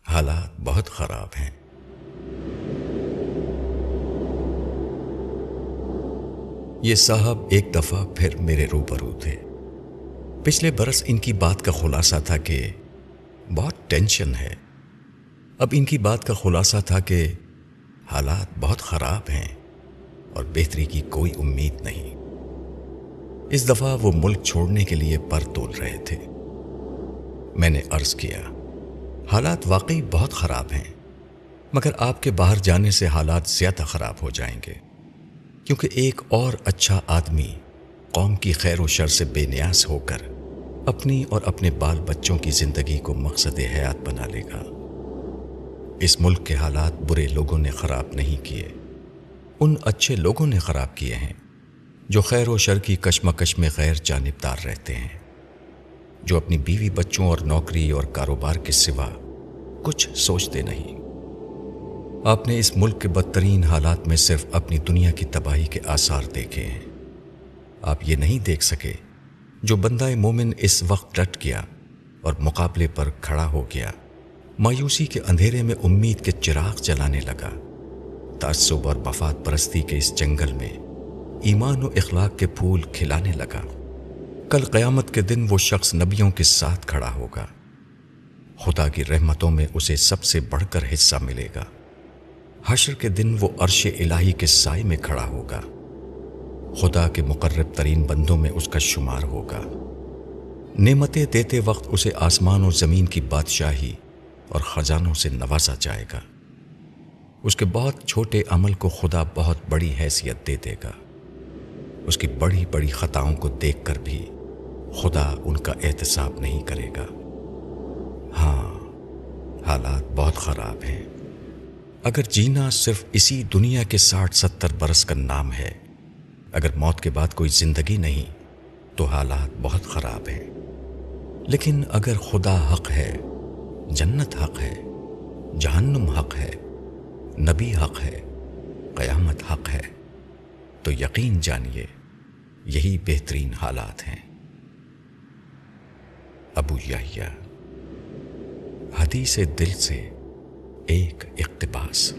حالات بہت خراب ہیں۔ یہ صاحب ایک دفعہ پھر میرے روبرو تھے۔ پچھلے برس ان کی بات کا خلاصہ تھا کہ بہت ٹینشن ہے۔ اب ان کی بات کا خلاصہ تھا کہ حالات بہت خراب ہیں اور بہتری کی کوئی امید نہیں۔ اس دفعہ وہ ملک چھوڑنے کے لیے پر تول رہے تھے۔ میں نے عرض کیا، حالات واقعی بہت خراب ہیں، مگر آپ کے باہر جانے سے حالات زیادہ خراب ہو جائیں گے، کیونکہ ایک اور اچھا آدمی قوم کی خیر و شر سے بے نیاز ہو کر اپنی اور اپنے بال بچوں کی زندگی کو مقصد حیات بنا لے گا۔ اس ملک کے حالات برے لوگوں نے خراب نہیں کیے، ان اچھے لوگوں نے خراب کیے ہیں جو خیر و شر کی کشمکش میں غیر جانبدار رہتے ہیں، جو اپنی بیوی بچوں اور نوکری اور کاروبار کے سوا کچھ سوچتے نہیں۔ آپ نے اس ملک کے بدترین حالات میں صرف اپنی دنیا کی تباہی کے آثار دیکھے ہیں۔ آپ یہ نہیں دیکھ سکے جو بندہ مومن اس وقت ڈٹ گیا اور مقابلے پر کھڑا ہو گیا، مایوسی کے اندھیرے میں امید کے چراغ جلانے لگا، تعصب اور مفاد پرستی کے اس جنگل میں ایمان و اخلاق کے پھول کھلانے لگا۔ کل قیامت کے دن وہ شخص نبیوں کے ساتھ کھڑا ہوگا، خدا کی رحمتوں میں اسے سب سے بڑھ کر حصہ ملے گا۔ حشر کے دن وہ عرش الہی کے سائے میں کھڑا ہوگا، خدا کے مقرب ترین بندوں میں اس کا شمار ہوگا۔ نعمتیں دیتے وقت اسے آسمان و زمین کی بادشاہی اور خزانوں سے نوازا جائے گا۔ اس کے بہت چھوٹے عمل کو خدا بہت بڑی حیثیت دے دے گا۔ اس کی بڑی بڑی خطاؤں کو دیکھ کر بھی خدا ان کا احتساب نہیں کرے گا۔ ہاں، حالات بہت خراب ہیں۔ اگر جینا صرف اسی دنیا کے 60-70 برس کا نام ہے، اگر موت کے بعد کوئی زندگی نہیں، تو حالات بہت خراب ہیں۔ لیکن اگر خدا حق ہے، جنت حق ہے، جہنم حق ہے، نبی حق ہے، قیامت حق ہے، تو یقین جانیے یہی بہترین حالات ہیں۔ ابو یحییٰ، حدیث دل سے ایک اقتباس۔